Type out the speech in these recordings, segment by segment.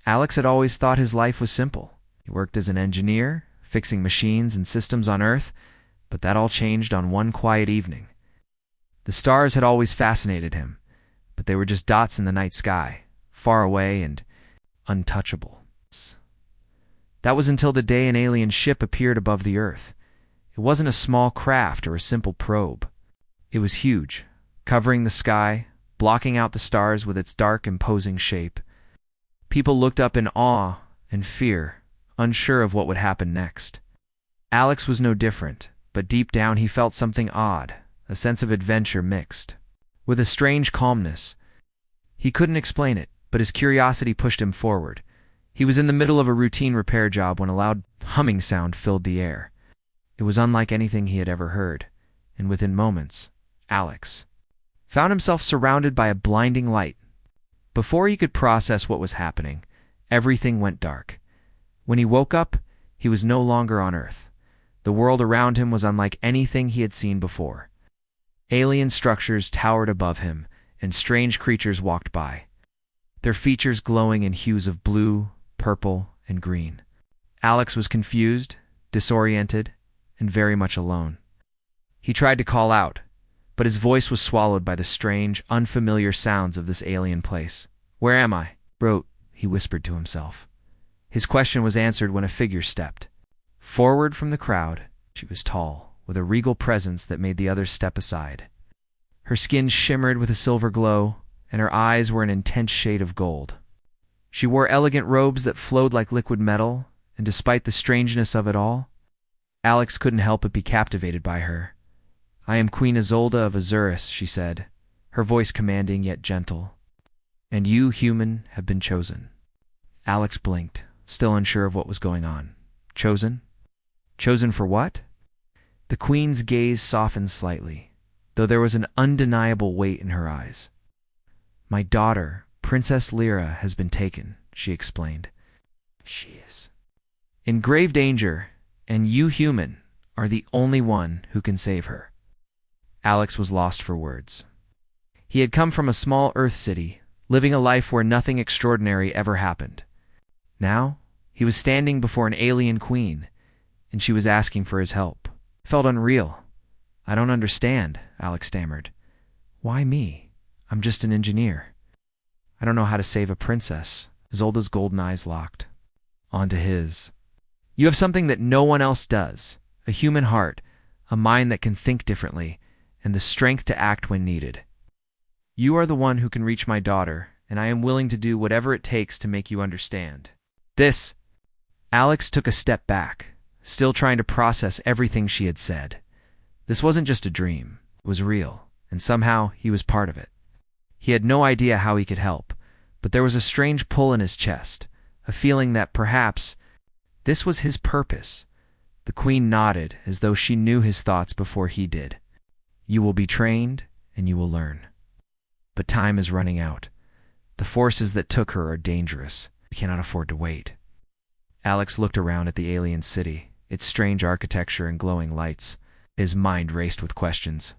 Alex had always thought his life was simple. He worked as an engineer, fixing machines and systems on Earth, but that all changed on one quiet evening. The stars had always fascinated him, but they were just dots in the night sky, far away and untouchable. That was until the day an alien ship appeared above the Earth. It wasn't a small craft or a simple probe. It was huge, covering the sky, blocking out the stars with its dark, imposing shape. People looked up in awe and fear, unsure of what would happen next. Alex was no different, but deep down he felt something odd, a sense of adventure mixed with a strange calmness. He couldn't explain it, but his curiosity pushed him forward. He was in the middle of a routine repair job when a loud humming sound filled the air. It was unlike anything he had ever heard, and within moments, Alex found himself surrounded by a blinding light. Before he could process what was happening, everything went dark. When he woke up, he was no longer on Earth. The world around him was unlike anything he had seen before. Alien structures towered above him, and strange creatures walked by, their features glowing in hues of blue, purple, and green. Alex was confused, disoriented, and very much alone. He tried to call out, but his voice was swallowed by the strange, unfamiliar sounds of this alien place. "Where am I?" he whispered to himself. His question was answered when a figure stepped forward from the crowd. She was tall, with a regal presence that made the others step aside. Her skin shimmered with a silver glow, and her eyes were an intense shade of gold. She wore elegant robes that flowed like liquid metal, and despite the strangeness of it all, Alex couldn't help but be captivated by her. "I am Queen Isolde of Azuris," she said, her voice commanding yet gentle. "And you, human, have been chosen." Alex blinked, still unsure of what was going on. Chosen? Chosen for what? The Queen's gaze softened slightly, though there was an undeniable weight in her eyes. "My daughter, Princess Lyra, has been taken," she explained. "She is in grave danger, and you, human, are the only one who can save her." Alex was lost for words. He had come from a small Earth city, living a life where nothing extraordinary ever happened. Now, he was standing before an alien queen, and she was asking for his help. It felt unreal. "I don't understand," Alex stammered. "Why me? I'm just an engineer. I don't know how to save a princess." Isolde's golden eyes locked onto his. "You have something that no one else does, a human heart, a mind that can think differently, and the strength to act when needed. You are the one who can reach my daughter, and I am willing to do whatever it takes to make you understand." This. Alex took a step back, still trying to process everything she had said. This wasn't just a dream. It was real, and somehow he was part of it. He had no idea how he could help, but there was a strange pull in his chest, a feeling that perhaps this was his purpose. The Queen nodded, as though she knew his thoughts before he did. "You will be trained, and you will learn. But time is running out. The forces that took her are dangerous. We cannot afford to wait." Alex looked around at the alien city, its strange architecture and glowing lights. His mind raced with questions.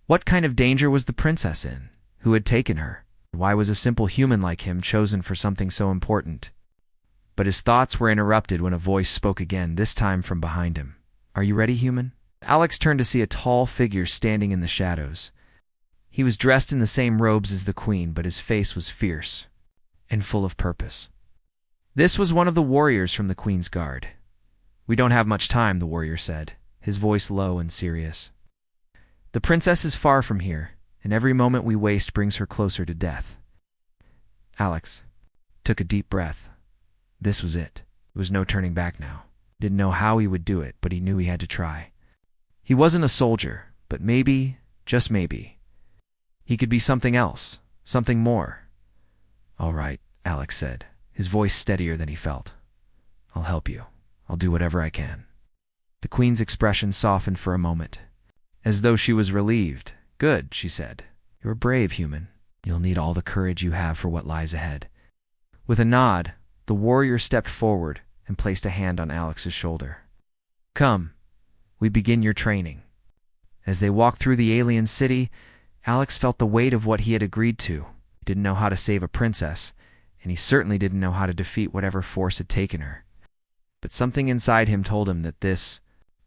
What kind of danger was the princess in? Who had taken her? Why was a simple human like him chosen for something so important? But his thoughts were interrupted when a voice spoke again, this time from behind him. "Are you ready, human?" Alex turned to see a tall figure standing in the shadows. He was dressed in the same robes as the Queen, but his face was fierce and full of purpose. This was one of the warriors from the Queen's Guard. "We don't have much time," the warrior said, his voice low and serious. "The princess is far from here, and every moment we waste brings her closer to death." Alex took a deep breath. This was it. There was no turning back now. He didn't know how he would do it, but he knew he had to try. He wasn't a soldier, but maybe, just maybe, he could be something else, something more. "All right," Alex said, his voice steadier than he felt. "I'll help you. I'll do whatever I can." The Queen's expression softened for a moment, as though she was relieved. "Good," she said. "You're brave, human. You'll need all the courage you have for what lies ahead." With a nod, the warrior stepped forward and placed a hand on Alex's shoulder. "Come, we begin your training." As they walked through the alien city, Alex felt the weight of what he had agreed to. He didn't know how to save a princess, and he certainly didn't know how to defeat whatever force had taken her. But something inside him told him that this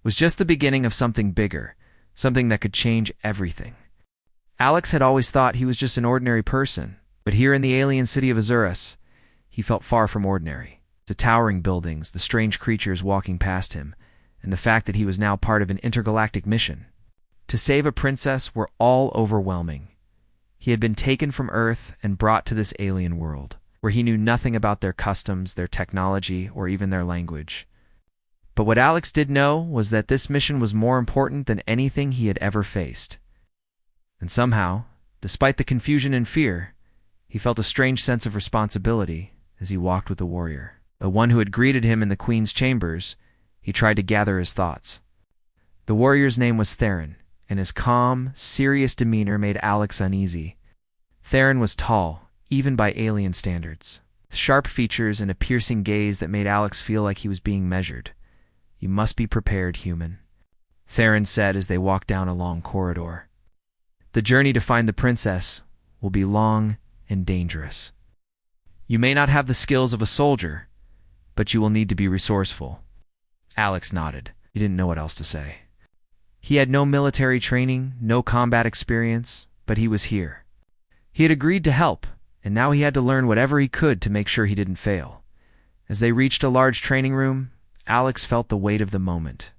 was just the beginning of something bigger, something that could change everything. Alex had always thought he was just an ordinary person, but here in the alien city of Azuris, he felt far from ordinary. The towering buildings, the strange creatures walking past him, and the fact that he was now part of an intergalactic mission to save a princess were all overwhelming. He had been taken from Earth and brought to this alien world, where he knew nothing about their customs, their technology, or even their language. But what Alex did know was that this mission was more important than anything he had ever faced. And somehow, despite the confusion and fear, he felt a strange sense of responsibility as he walked with the warrior. The one who had greeted him in the Queen's chambers, he tried to gather his thoughts. The warrior's name was Theron, and his calm, serious demeanor made Alex uneasy. Theron was tall, even by alien standards, with sharp features and a piercing gaze that made Alex feel like he was being measured. "You must be prepared, human," Theron said as they walked down a long corridor. "The journey to find the princess will be long and dangerous. You may not have the skills of a soldier, but you will need to be resourceful." Alex nodded. He didn't know what else to say. He had no military training, no combat experience, but he was here. He had agreed to help, and now he had to learn whatever he could to make sure he didn't fail. As they reached a large training room, Alex felt the weight of the moment.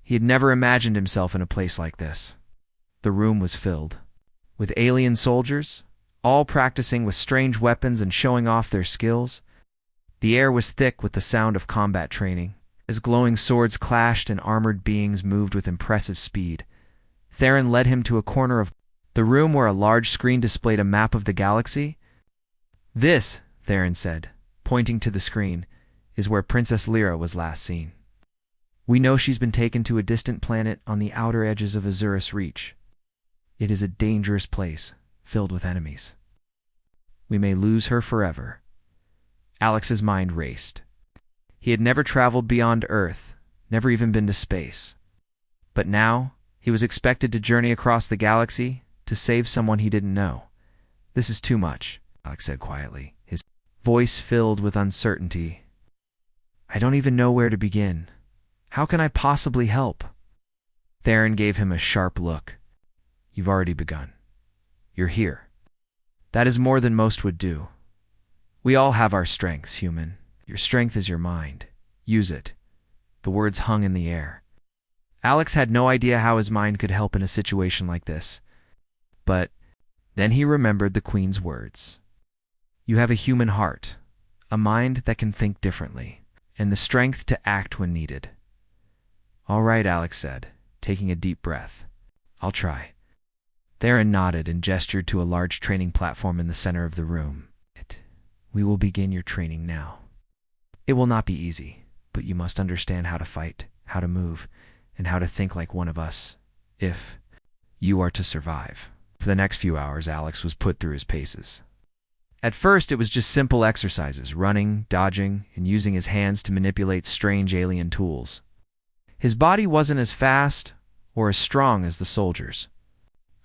He had never imagined himself in a place like this. The room was filled with alien soldiers, all practicing with strange weapons and showing off their skills. The air was thick with the sound of combat training, as glowing swords clashed and armored beings moved with impressive speed. Theron led him to a corner of the room where a large screen displayed a map of the galaxy. "This," Theron said, pointing to the screen, "is where Princess Lyra was last seen. We know she's been taken to a distant planet on the outer edges of Azuris Reach. It is a dangerous place, filled with enemies. We may lose her forever." Alex's mind raced. He had never traveled beyond Earth, never even been to space. But now, he was expected to journey across the galaxy to save someone he didn't know. "This is too much," Alex said quietly, his voice filled with uncertainty. "I don't even know where to begin. How can I possibly help?" Theron gave him a sharp look. "You've already begun. You're here. That is more than most would do. We all have our strengths, human. Your strength is your mind. Use it." The words hung in the air. Alex had no idea how his mind could help in a situation like this. But then he remembered the Queen's words. "You have a human heart, a mind that can think differently, and the strength to act when needed." "All right," Alex said, taking a deep breath. "I'll try." Theron nodded and gestured to a large training platform in the center of the room. "We will begin your training now. It will not be easy, but you must understand how to fight, how to move, and how to think like one of us, if you are to survive." For the next few hours, Alex was put through his paces. At first, it was just simple exercises, running, dodging, and using his hands to manipulate strange alien tools. His body wasn't as fast or as strong as the soldiers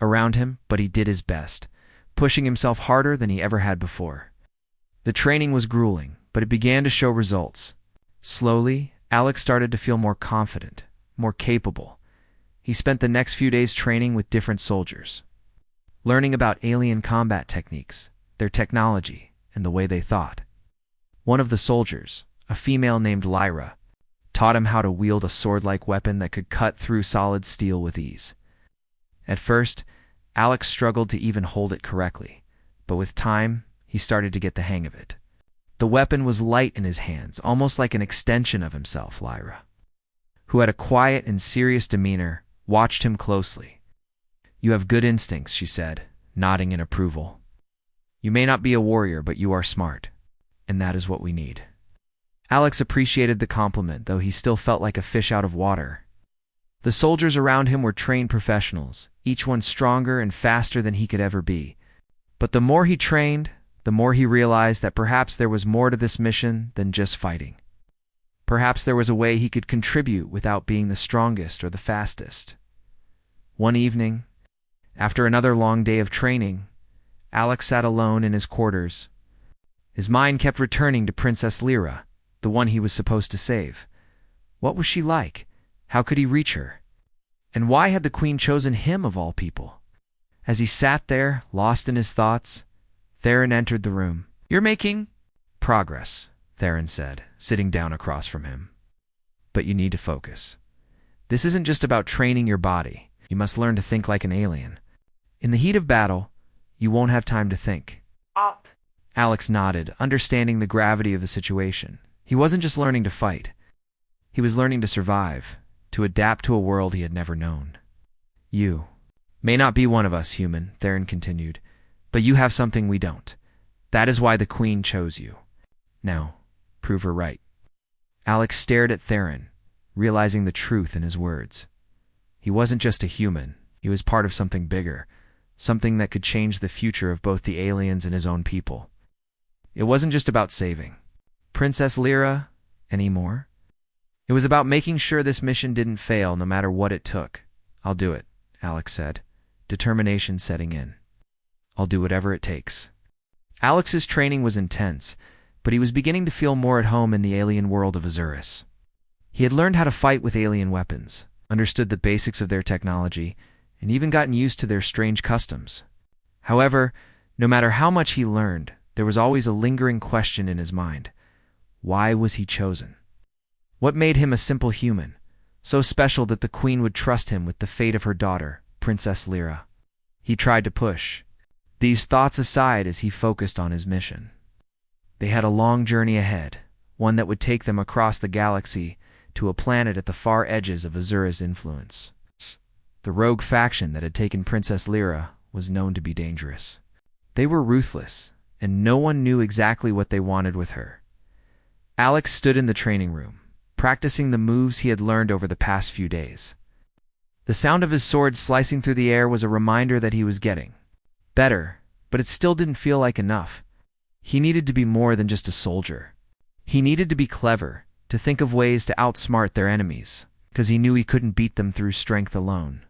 around him, but he did his best, pushing himself harder than he ever had before. The training was grueling, but it began to show results. Slowly, Alex started to feel more confident, more capable. He spent the next few days training with different soldiers, learning about alien combat techniques, their technology, and the way they thought. One of the soldiers, a female named Lyra, taught him how to wield a sword-like weapon that could cut through solid steel with ease. At first, Alex struggled to even hold it correctly, but with time, he started to get the hang of it. The weapon was light in his hands, almost like an extension of himself. Lyra, who had a quiet and serious demeanor, watched him closely. "You have good instincts," she said, nodding in approval. "You may not be a warrior, but you are smart, and that is what we need." Alex appreciated the compliment, though he still felt like a fish out of water. The soldiers around him were trained professionals, each one stronger and faster than he could ever be. But the more he trained, the more he realized that perhaps there was more to this mission than just fighting. Perhaps there was a way he could contribute without being the strongest or the fastest. One evening, after another long day of training, Alex sat alone in his quarters. His mind kept returning to Princess Lyra, the one he was supposed to save. What was she like? How could he reach her? And why had the queen chosen him of all people? As he sat there, lost in his thoughts, Theron entered the room. "You're making progress," Theron said, sitting down across from him. "But you need to focus. This isn't just about training your body. You must learn to think like an alien. In the heat of battle, you won't have time to think." Alex nodded, understanding the gravity of the situation. He wasn't just learning to fight. He was learning to survive, to adapt to a world he had never known. "You may not be one of us, human," Theron continued, "but you have something we don't. That is why the Queen chose you. Now, prove her right." Alex stared at Theron, realizing the truth in his words. He wasn't just a human. He was part of something bigger, something that could change the future of both the aliens and his own people. It wasn't just about saving Princess Lyra anymore. It was about making sure this mission didn't fail no matter what it took. "I'll do it," Alex said, determination setting in. "I'll do whatever it takes." Alex's training was intense, but he was beginning to feel more at home in the alien world of Azuris. He had learned how to fight with alien weapons, understood the basics of their technology, and even gotten used to their strange customs. However, no matter how much he learned, there was always a lingering question in his mind. Why was he chosen? What made him a simple human, so special that the Queen would trust him with the fate of her daughter, Princess Lyra? He tried to push these thoughts aside as he focused on his mission. They had a long journey ahead, one that would take them across the galaxy to a planet at the far edges of Azuris' influence. The rogue faction that had taken Princess Lyra was known to be dangerous. They were ruthless, and no one knew exactly what they wanted with her. Alex stood in the training room, practicing the moves he had learned over the past few days. The sound of his sword slicing through the air was a reminder that he was getting better, but it still didn't feel like enough. He needed to be more than just a soldier. He needed to be clever, to think of ways to outsmart their enemies, because he knew he couldn't beat them through strength alone.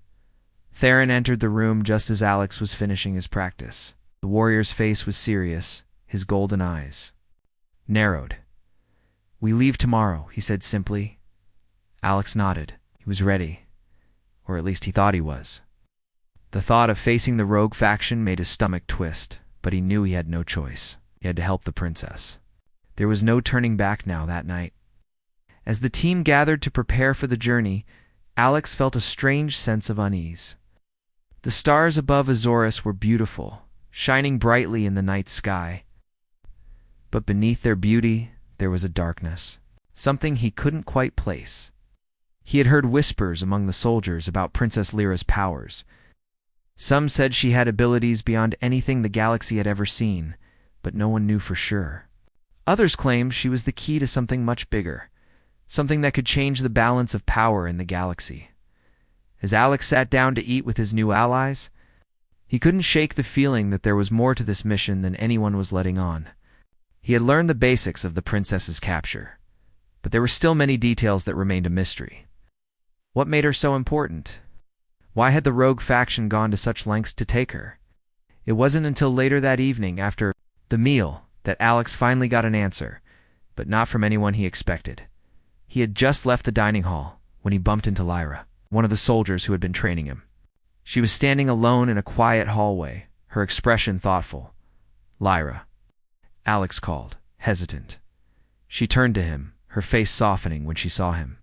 Theron entered the room just as Alex was finishing his practice. The warrior's face was serious, his golden eyes narrowed. "We leave tomorrow," he said simply. Alex nodded. He was ready, or at least he thought he was. The thought of facing the rogue faction made his stomach twist, but he knew he had no choice. He had to help the princess. There was no turning back now that night. As the team gathered to prepare for the journey, Alex felt a strange sense of unease. The stars above Azuris were beautiful, shining brightly in the night sky. But beneath their beauty, there was a darkness, something he couldn't quite place. He had heard whispers among the soldiers about Princess Lyra's powers. Some said she had abilities beyond anything the galaxy had ever seen, but no one knew for sure. Others claimed she was the key to something much bigger, something that could change the balance of power in the galaxy. As Alex sat down to eat with his new allies, he couldn't shake the feeling that there was more to this mission than anyone was letting on. He had learned the basics of the princess's capture, but there were still many details that remained a mystery. What made her so important? Why had the rogue faction gone to such lengths to take her? It wasn't until later that evening, after the meal, that Alex finally got an answer, but not from anyone he expected. He had just left the dining hall when he bumped into Lyra, one of the soldiers who had been training him. She was standing alone in a quiet hallway, her expression thoughtful. "Lyra," Alex called, hesitant. She turned to him, her face softening when she saw him.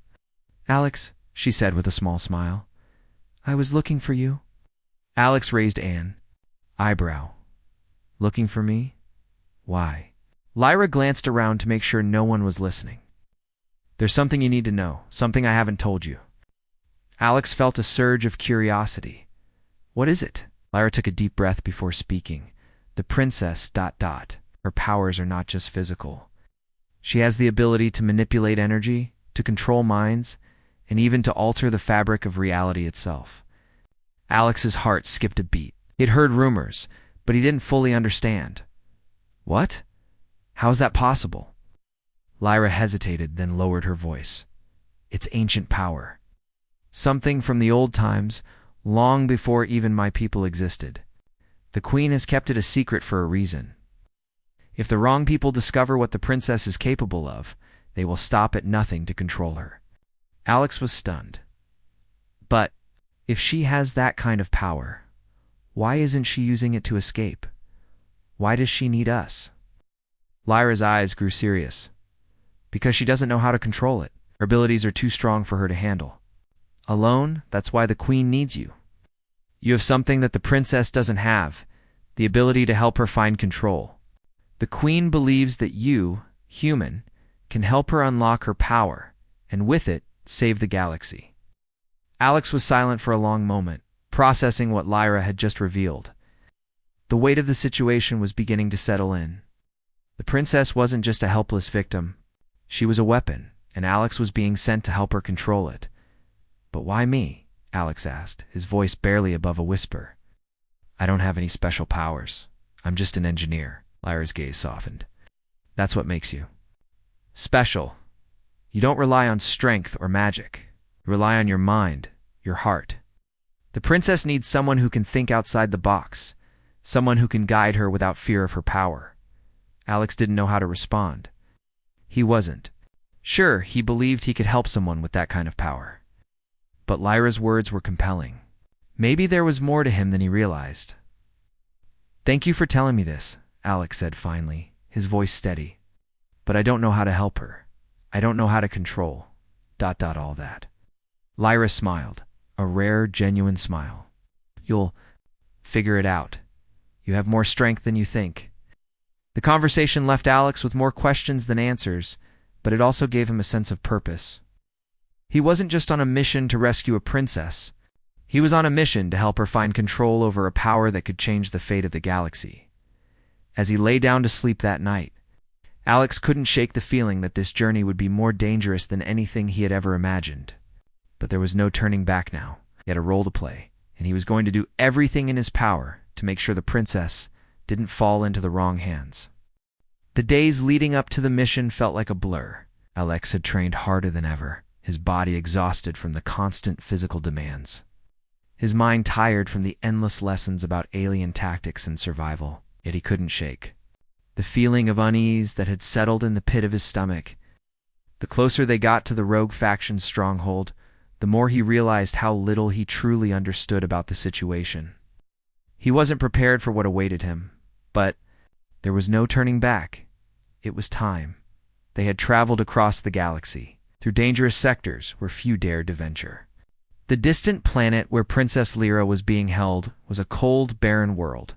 "Alex," she said with a small smile, "I was looking for you." Alex raised an eyebrow. "Looking for me? Why?" Lyra glanced around to make sure no one was listening. "There's something you need to know, something I haven't told you." Alex felt a surge of curiosity. "What is it?" Lyra took a deep breath before speaking. "The princess... Her powers are not just physical. She has the ability to manipulate energy, to control minds, and even to alter the fabric of reality itself." Alex's heart skipped a beat. He'd heard rumors, but he didn't fully understand. "What? How's that possible?" Lyra hesitated, then lowered her voice. "It's ancient power. Something from the old times, long before even my people existed. The Queen has kept it a secret for a reason. If the wrong people discover what the princess is capable of, they will stop at nothing to control her. Alex was stunned. But if she has that kind of power, why isn't she using it to escape? Why does she need us? Lyra's eyes grew serious. Because she doesn't know how to control it. Her abilities are too strong for her to handle. Alone, that's why the queen needs you. You have something that the princess doesn't have, the ability to help her find control. The queen believes that you, human, can help her unlock her power, and with it, save the galaxy. Alex was silent for a long moment, processing what Lyra had just revealed. The weight of the situation was beginning to settle in. The princess wasn't just a helpless victim. She was a weapon, and Alex was being sent to help her control it. But why me? Alex asked, his voice barely above a whisper. I don't have any special powers. I'm just an engineer. Lyra's gaze softened. That's what makes you special. You don't rely on strength or magic. You rely on your mind, your heart. The princess needs someone who can think outside the box, someone who can guide her without fear of her power. Alex didn't know how to respond. He wasn't. Sure, he believed he could help someone with that kind of power. But Lyra's words were compelling. Maybe there was more to him than he realized. Thank you for telling me this, Alex said finally, his voice steady. But I don't know how to help her. I don't know how to control... all that. Lyra smiled, a rare, genuine smile. You'll figure it out. You have more strength than you think. The conversation left Alex with more questions than answers, but it also gave him a sense of purpose. He wasn't just on a mission to rescue a princess. He was on a mission to help her find control over a power that could change the fate of the galaxy. As he lay down to sleep that night, Alex couldn't shake the feeling that this journey would be more dangerous than anything he had ever imagined. But there was no turning back now. He had a role to play, and he was going to do everything in his power to make sure the princess didn't fall into the wrong hands. The days leading up to the mission felt like a blur. Alex had trained harder than ever, his body exhausted from the constant physical demands. His mind tired from the endless lessons about alien tactics and survival, yet he couldn't shake the feeling of unease that had settled in the pit of his stomach. The closer they got to the rogue faction's stronghold, the more he realized how little he truly understood about the situation. He wasn't prepared for what awaited him, but there was no turning back. It was time. They had traveled across the galaxy, through dangerous sectors where few dared to venture. The distant planet where Princess Lyra was being held was a cold, barren world,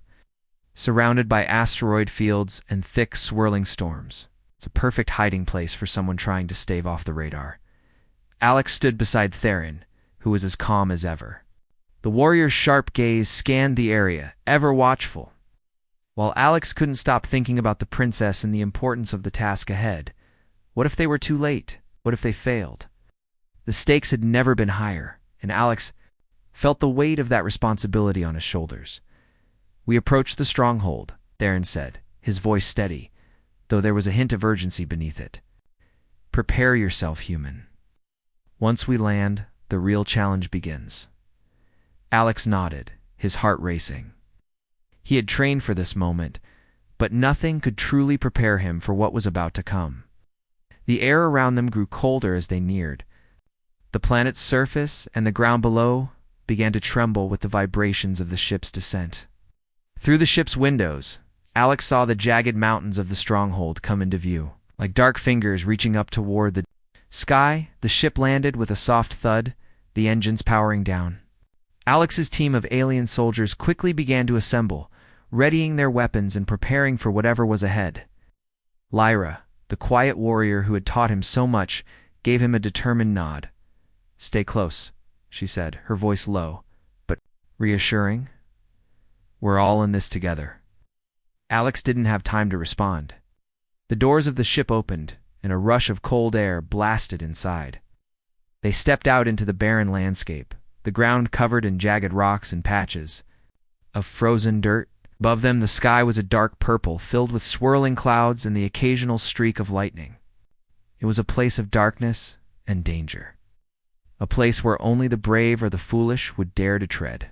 surrounded by asteroid fields and thick, swirling storms. It's a perfect hiding place for someone trying to stave off the radar. Alex stood beside Theron, who was as calm as ever. The warrior's sharp gaze scanned the area, ever watchful. While Alex couldn't stop thinking about the princess and the importance of the task ahead. What if they were too late? What if they failed? The stakes had never been higher, and Alex felt the weight of that responsibility on his shoulders. We approached the stronghold, Theron said, his voice steady, though there was a hint of urgency beneath it. Prepare yourself, human. Once we land, the real challenge begins. Alex nodded, his heart racing. He had trained for this moment, but nothing could truly prepare him for what was about to come. The air around them grew colder as they neared. The planet's surface and the ground below began to tremble with the vibrations of the ship's descent. Through the ship's windows, Alex saw the jagged mountains of the stronghold come into view. Like dark fingers reaching up toward the sky, the ship landed with a soft thud, the engines powering down. Alex's team of alien soldiers quickly began to assemble, readying their weapons and preparing for whatever was ahead. Lyra, the quiet warrior who had taught him so much, gave him a determined nod. Stay close, she said, her voice low, but reassuring. We're all in this together. Alex didn't have time to respond. The doors of the ship opened, and a rush of cold air blasted inside. They stepped out into the barren landscape, the ground covered in jagged rocks and patches of frozen dirt. Above them, the sky was a dark purple, filled with swirling clouds and the occasional streak of lightning. It was a place of darkness and danger. A place where only the brave or the foolish would dare to tread.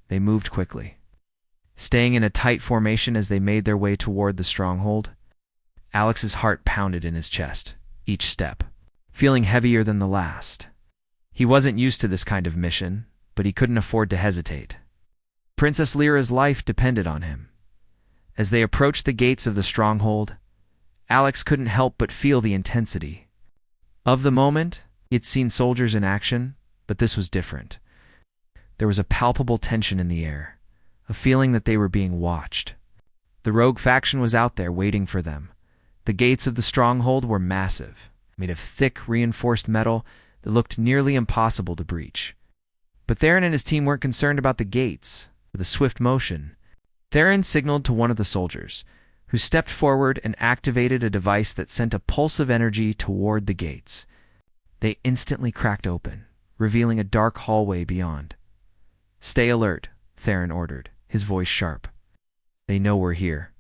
They moved quickly. staying in a tight formation as they made their way toward the stronghold. Alex's heart pounded in his chest, each step, feeling heavier than the last. He wasn't used to this kind of mission, but he couldn't afford to hesitate. Princess Lyra's life depended on him. As they approached the gates of the stronghold, Alex couldn't help but feel the intensity of the moment. He'd seen soldiers in action, but this was different. There was a palpable tension in the air, a feeling that they were being watched. The rogue faction was out there waiting for them. The gates of the stronghold were massive, made of thick, reinforced metal that looked nearly impossible to breach. But Theron and his team weren't concerned about the gates. With a swift motion, Theron signaled to one of the soldiers, who stepped forward and activated a device that sent a pulse of energy toward the gates. They instantly cracked open, revealing a dark hallway beyond. "Stay alert," Theron ordered, his voice sharp. "They know we're here."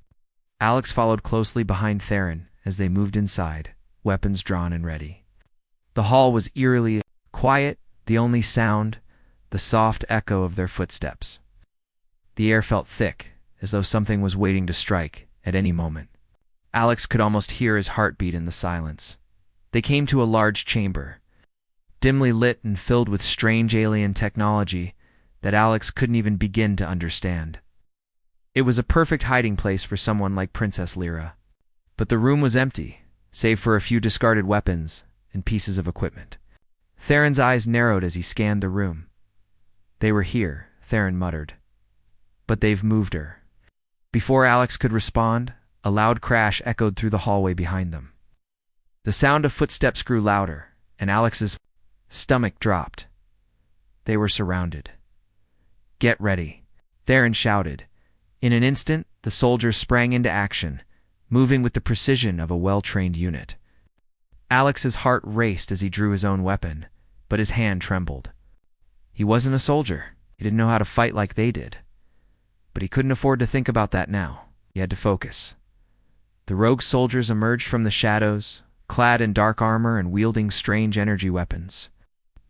Alex followed closely behind Theron as they moved inside, weapons drawn and ready. The hall was eerily quiet, the only sound, the soft echo of their footsteps. The air felt thick, as though something was waiting to strike at any moment. Alex could almost hear his heartbeat in the silence. They came to a large chamber, dimly lit and filled with strange alien technology that Alex couldn't even begin to understand. It was a perfect hiding place for someone like Princess Lyra. But the room was empty, save for a few discarded weapons and pieces of equipment. Theron's eyes narrowed as he scanned the room. "They were here," Theron muttered. "But they've moved her." Before Alex could respond, a loud crash echoed through the hallway behind them. The sound of footsteps grew louder, and Alex's stomach dropped. They were surrounded. "Get ready," Theron shouted. In an instant, the soldiers sprang into action, moving with the precision of a well-trained unit. Alex's heart raced as he drew his own weapon, but his hand trembled. He wasn't a soldier. He didn't know how to fight like they did. But he couldn't afford to think about that now. He had to focus. The rogue soldiers emerged from the shadows, clad in dark armor and wielding strange energy weapons.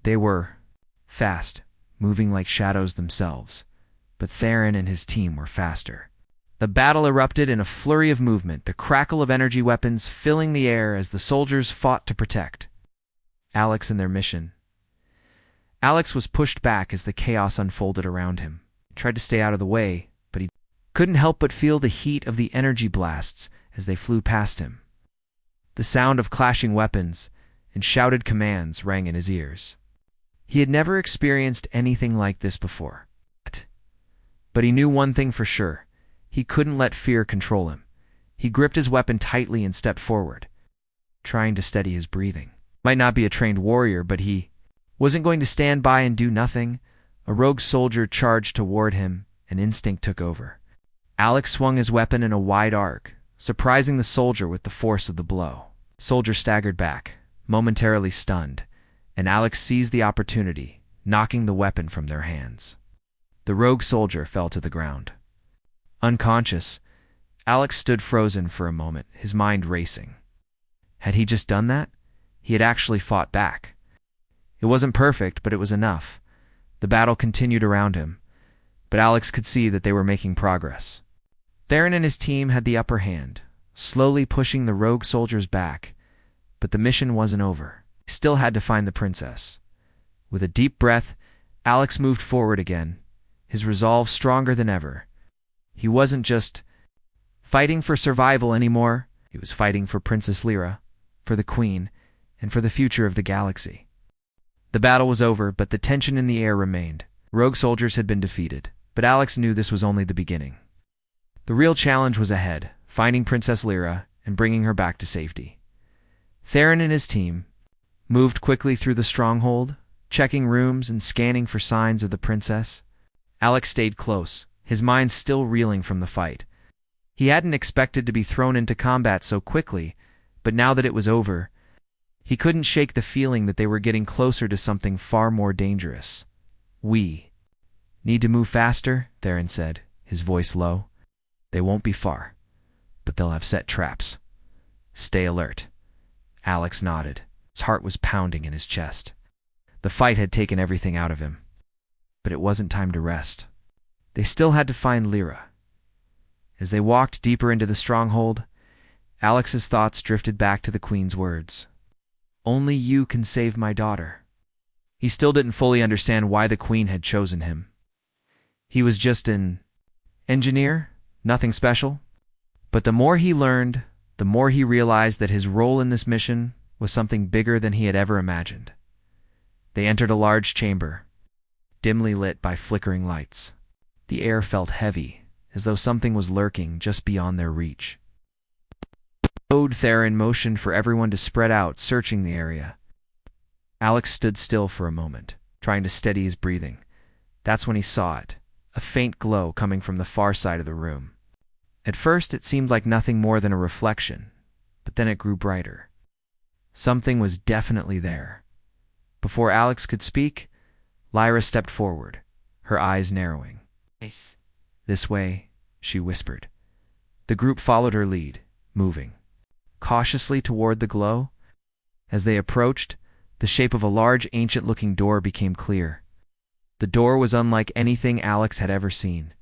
They were fast, moving like shadows themselves, but Theron and his team were faster. The battle erupted in a flurry of movement, the crackle of energy weapons filling the air as the soldiers fought to protect Alex and their mission. Alex was pushed back as the chaos unfolded around him. He tried to stay out of the way, but he couldn't help but feel the heat of the energy blasts as they flew past him. The sound of clashing weapons and shouted commands rang in his ears. He had never experienced anything like this before. But he knew one thing for sure. He couldn't let fear control him. He gripped his weapon tightly and stepped forward, trying to steady his breathing. Might not be a trained warrior, but he wasn't going to stand by and do nothing. A rogue soldier charged toward him, and instinct took over. Alex swung his weapon in a wide arc, surprising the soldier with the force of the blow. The soldier staggered back, momentarily stunned, and Alex seized the opportunity, knocking the weapon from their hands. The rogue soldier fell to the ground. Unconscious, Alex stood frozen for a moment, his mind racing. Had he just done that? He had actually fought back. It wasn't perfect, but it was enough. The battle continued around him, but Alex could see that they were making progress. Theron and his team had the upper hand, slowly pushing the rogue soldiers back, but the mission wasn't over. He still had to find the princess. With a deep breath, Alex moved forward again, his resolve stronger than ever. He wasn't just fighting for survival anymore. He was fighting for Princess Lyra, for the Queen, and for the future of the galaxy. The battle was over, but the tension in the air remained. Rogue soldiers had been defeated, but Alex knew this was only the beginning. The real challenge was ahead, finding Princess Lyra and bringing her back to safety. Theron and his team moved quickly through the stronghold, checking rooms and scanning for signs of the princess. Alex stayed close, his mind still reeling from the fight. He hadn't expected to be thrown into combat so quickly, but now that it was over, he couldn't shake the feeling that they were getting closer to something far more dangerous. "We need to move faster," Theron said, his voice low. "They won't be far, but they'll have set traps. Stay alert." Alex nodded. His heart was pounding in his chest. The fight had taken everything out of him. But it wasn't time to rest. They still had to find Lyra, As they walked deeper into the stronghold, Alex's thoughts drifted back to the Queen's words. Only you can save my daughter. He still didn't fully understand why the Queen had chosen him. He was just an engineer, nothing special. But the more he learned, the more he realized that his role in this mission was something bigger than he had ever imagined. They entered a large chamber, dimly lit by flickering lights. The air felt heavy, as though something was lurking just beyond their reach. Theron motioned for everyone to spread out, searching the area. Alex stood still for a moment, trying to steady his breathing. That's when he saw it, a faint glow coming from the far side of the room. At first, it seemed like nothing more than a reflection, but then it grew brighter. Something was definitely there. Before Alex could speak, Lyra stepped forward, her eyes narrowing. This way, she whispered. The group followed her lead, moving cautiously toward the glow. As they approached, the shape of a large, ancient-looking door became clear. The door was unlike anything Alex had ever seen.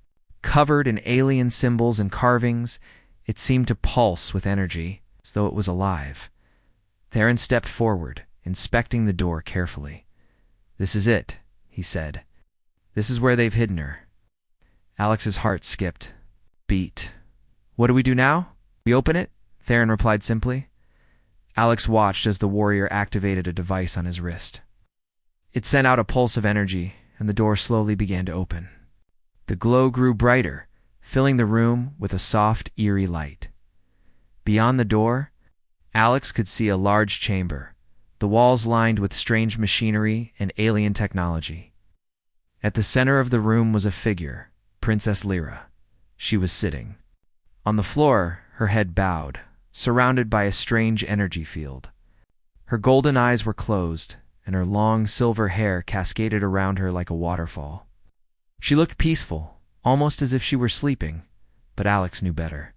Covered in alien symbols and carvings, it seemed to pulse with energy, as though it was alive. Theron stepped forward, inspecting the door carefully. This is it, he said. This is where they've hidden her. Alex's heart skipped. Beat. What do we do now? We open it? Theron replied simply. Alex watched as the warrior activated a device on his wrist. It sent out a pulse of energy, and the door slowly began to open. The glow grew brighter, filling the room with a soft, eerie light. Beyond the door, Alex could see a large chamber, the walls lined with strange machinery and alien technology. At the center of the room was a figure, Princess Lyra. She was sitting. On the floor, her head bowed, surrounded by a strange energy field. Her golden eyes were closed, and her long silver hair cascaded around her like a waterfall. She looked peaceful, almost as if she were sleeping, but Alex knew better.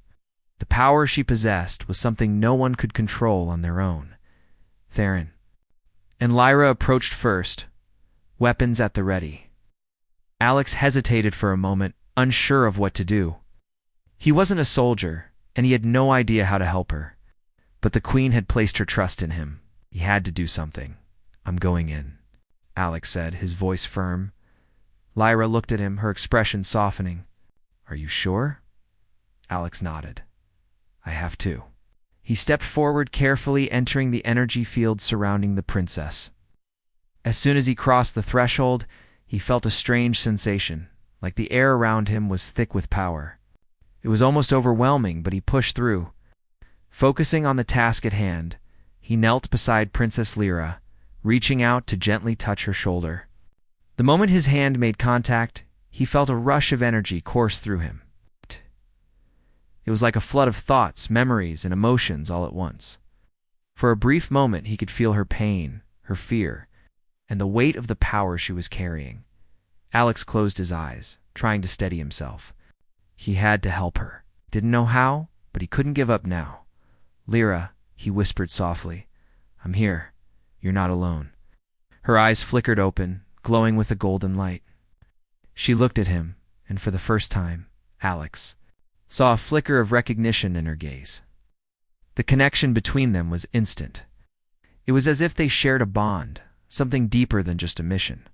The power she possessed was something no one could control on their own. Theron. And Lyra approached first, weapons at the ready. Alex hesitated for a moment, unsure of what to do. He wasn't a soldier, and he had no idea how to help her. But the Queen had placed her trust in him. He had to do something. I'm going in, Alex said, his voice firm. Lyra looked at him, her expression softening. Are you sure? Alex nodded. I have to. He stepped forward carefully, entering the energy field surrounding the princess. As soon as he crossed the threshold, he felt a strange sensation, like the air around him was thick with power. It was almost overwhelming, but he pushed through. Focusing on the task at hand, he knelt beside Princess Lyra, reaching out to gently touch her shoulder. The moment his hand made contact, he felt a rush of energy course through him. It was like a flood of thoughts, memories, and emotions all at once. For a brief moment, he could feel her pain, her fear, and the weight of the power she was carrying. Alex closed his eyes, trying to steady himself. He had to help her. Didn't know how, but he couldn't give up now. Lyra, he whispered softly, I'm here. You're not alone. Her eyes flickered open, glowing with a golden light. She looked at him, and for the first time, Alex saw a flicker of recognition in her gaze. The connection between them was instant. It was as if they shared a bond, something deeper than just a mission.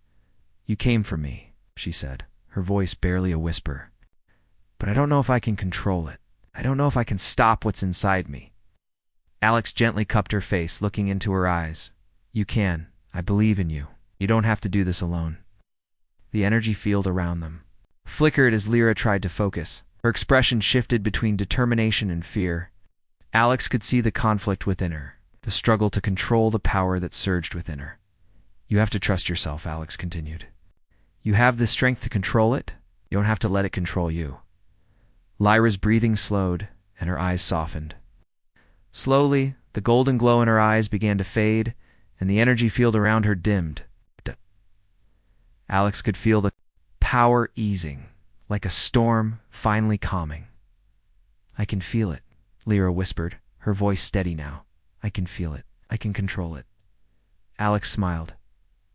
You came for me, she said, her voice barely a whisper. But I don't know if I can control it. I don't know if I can stop what's inside me. Alex gently cupped her face, looking into her eyes. You can. I believe in you. You don't have to do this alone. The energy field around them flickered as Lyra tried to focus. Her expression shifted between determination and fear. Alex could see the conflict within her, the struggle to control the power that surged within her. You have to trust yourself, Alex continued. You have the strength to control it. You don't have to let it control you. Lyra's breathing slowed, and her eyes softened. Slowly, the golden glow in her eyes began to fade, and the energy field around her dimmed. Alex could feel the power easing, like a storm finally calming. I can feel it, Lyra whispered, her voice steady now. I can feel it. I can control it. Alex smiled.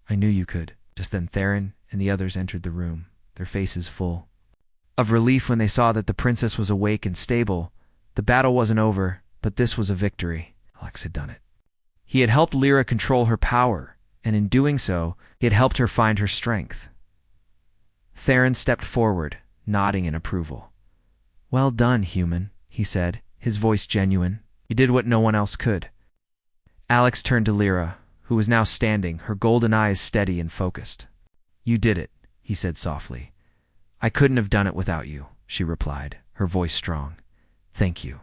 I knew you could. Just then Theron and the others entered the room, their faces full. of relief when they saw that the princess was awake and stable. The battle wasn't over, but this was a victory. Alex had done it. He had helped Lyra control her power, and in doing so, he had helped her find her strength. Theron stepped forward, nodding in approval. "Well done, human," he said, his voice genuine. "You did what no one else could." Alex turned to Lyra, who was now standing, her golden eyes steady and focused. "You did it," he said softly. "I couldn't have done it without you," she replied, her voice strong. "Thank you."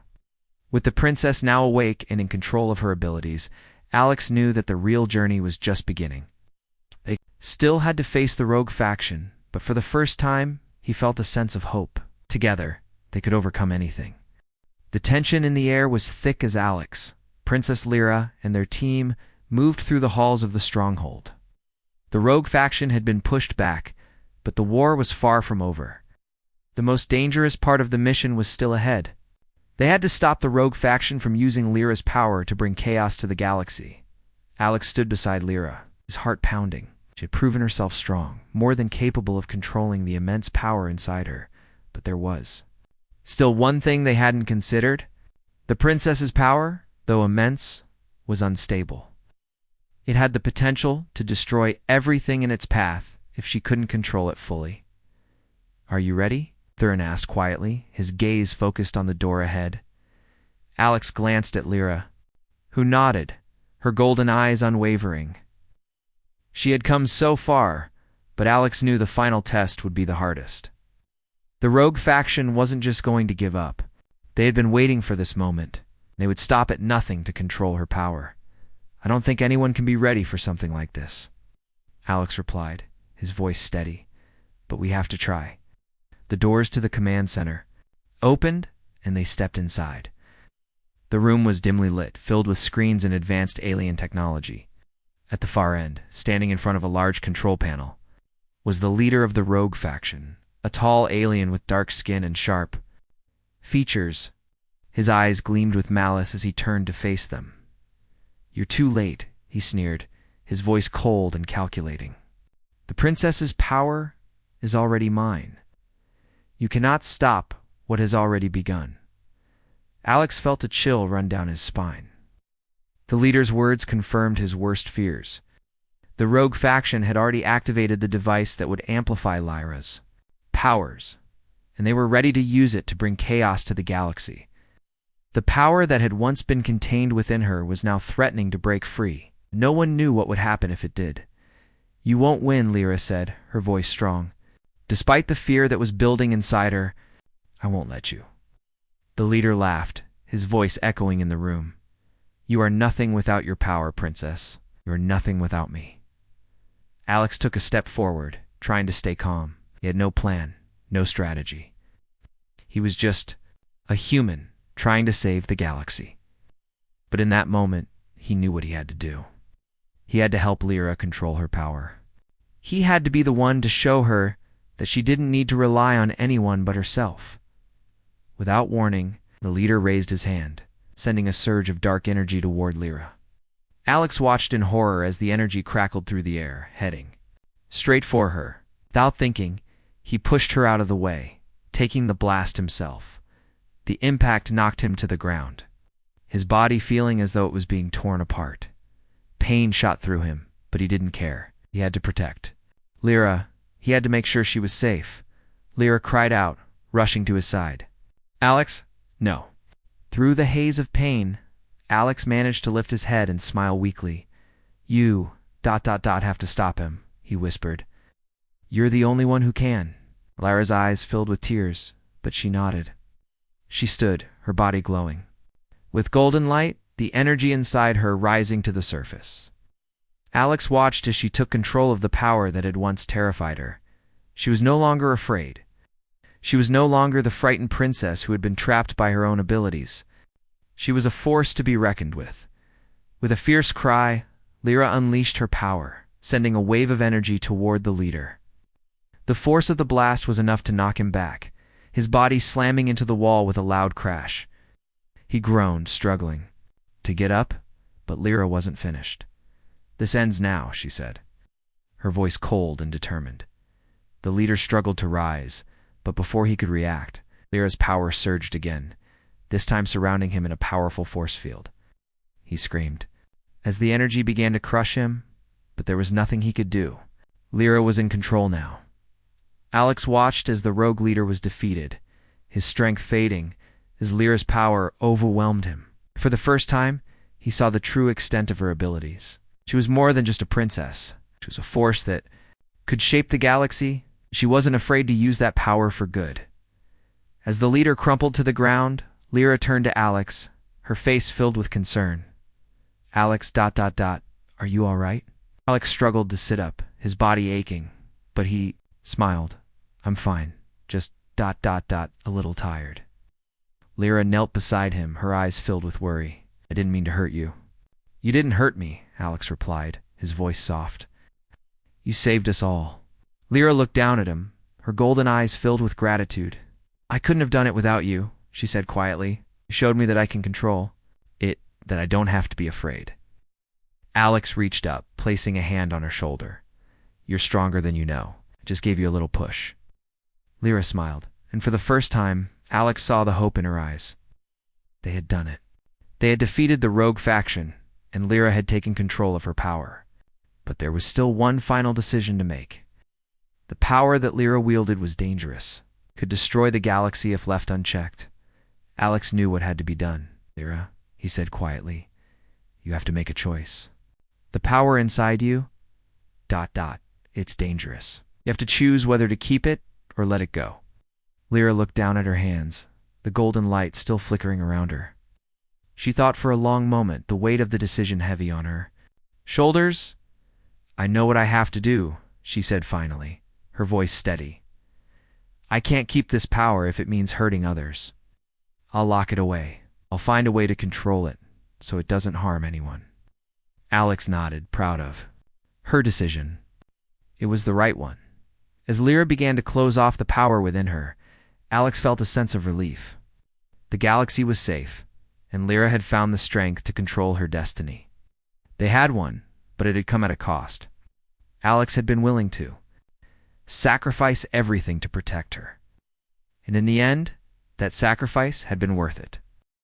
With the princess now awake and in control of her abilities, Alex knew that the real journey was just beginning. They still had to face the rogue faction, but for the first time, he felt a sense of hope. Together, they could overcome anything. The tension in the air was thick as Alex, Princess Lyra, and their team moved through the halls of the stronghold. The rogue faction had been pushed back, but the war was far from over. The most dangerous part of the mission was still ahead. They had to stop the rogue faction from using Lyra's power to bring chaos to the galaxy. Alex stood beside Lyra, his heart pounding. She had proven herself strong, more than capable of controlling the immense power inside her, but there was still one thing they hadn't considered. The princess's power, though immense, was unstable. It had the potential to destroy everything in its path if she couldn't control it fully. "Are you ready?" Theron asked quietly, his gaze focused on the door ahead. Alex glanced at Lyra, who nodded, her golden eyes unwavering. She had come so far, but Alex knew the final test would be the hardest. The rogue faction wasn't just going to give up. They had been waiting for this moment. They would stop at nothing to control her power. "I don't think anyone can be ready for something like this," Alex replied, his voice steady. "But we have to try." The doors to the command center opened, and they stepped inside. The room was dimly lit, filled with screens and advanced alien technology. At the far end, standing in front of a large control panel, was the leader of the rogue faction, a tall alien with dark skin and sharp features. His eyes gleamed with malice as he turned to face them. "You're too late," he sneered, his voice cold and calculating. "The princess's power is already mine. You cannot stop what has already begun." Alex felt a chill run down his spine. The leader's words confirmed his worst fears. The rogue faction had already activated the device that would amplify Lyra's powers, and they were ready to use it to bring chaos to the galaxy. The power that had once been contained within her was now threatening to break free. No one knew what would happen if it did. "You won't win," Lyra said, her voice strong. Despite the fear that was building inside her, "I won't let you." The leader laughed, his voice echoing in the room. "You are nothing without your power, princess. You are nothing without me." Alex took a step forward, trying to stay calm. He had no plan, no strategy. He was just a human trying to save the galaxy. But in that moment, he knew what he had to do. He had to help Lyra control her power. He had to be the one to show her that she didn't need to rely on anyone but herself. Without warning, the leader raised his hand, sending a surge of dark energy toward Lyra. Alex watched in horror as the energy crackled through the air, heading straight for her. Without thinking, he pushed her out of the way, taking the blast himself. The impact knocked him to the ground, his body feeling as though it was being torn apart. Pain shot through him, but he didn't care. He had to protect Lyra. He had to make sure she was safe. Lyra cried out, rushing to his side. "Alex, no." Through the haze of pain, Alex managed to lift his head and smile weakly. "You have to stop him," he whispered. "You're the only one who can." Lyra's eyes filled with tears, but she nodded. She stood, her body glowing, with golden light, the energy inside her rising to the surface. Alex watched as she took control of the power that had once terrified her. She was no longer afraid. She was no longer the frightened princess who had been trapped by her own abilities. She was a force to be reckoned with. With a fierce cry, Lyra unleashed her power, sending a wave of energy toward the leader. The force of the blast was enough to knock him back, his body slamming into the wall with a loud crash. He groaned, struggling to get up, but Lyra wasn't finished. "This ends now," she said, her voice cold and determined. The leader struggled to rise, But before he could react, Lyra's power surged again, this time surrounding him in a powerful force field. He screamed, as the energy began to crush him, but there was nothing he could do. Lyra was in control now. Alex watched as the rogue leader was defeated, his strength fading as Lyra's power overwhelmed him. For the first time, he saw the true extent of her abilities. She was more than just a princess. She was a force that could shape the galaxy. She wasn't afraid to use that power for good. As the leader crumpled to the ground, Lyra turned to Alex, her face filled with concern. Alex, are you all right? Alex struggled to sit up, his body aching, but he smiled. I'm fine, just a little tired. Lyra knelt beside him, her eyes filled with worry. I didn't mean to hurt you. You didn't hurt me, Alex replied, his voice soft. You saved us all. Lyra looked down at him, her golden eyes filled with gratitude. I couldn't have done it without you, she said quietly. You showed me that I can control it, that I don't have to be afraid. Alex reached up, placing a hand on her shoulder. You're stronger than you know. I just gave you a little push. Lyra smiled, and for the first time, Alex saw the hope in her eyes. They had done it. They had defeated the rogue faction, and Lyra had taken control of her power. But there was still one final decision to make. The power that Lyra wielded was dangerous, could destroy the galaxy if left unchecked. Alex knew what had to be done. Lyra, he said quietly, you have to make a choice. The power inside you, it's dangerous. You have to choose whether to keep it or let it go. Lyra looked down at her hands, the golden light still flickering around her. She thought for a long moment, the weight of the decision heavy on her shoulders. I know what I have to do, she said finally, her voice steady. I can't keep this power if it means hurting others. I'll lock it away. I'll find a way to control it so it doesn't harm anyone. Alex nodded, proud of her decision. It was the right one. As Lyra began to close off the power within her, Alex felt a sense of relief. The galaxy was safe, and Lyra had found the strength to control her destiny. They had won, but it had come at a cost. Alex had been willing to sacrifice everything to protect her. And in the end, that sacrifice had been worth it.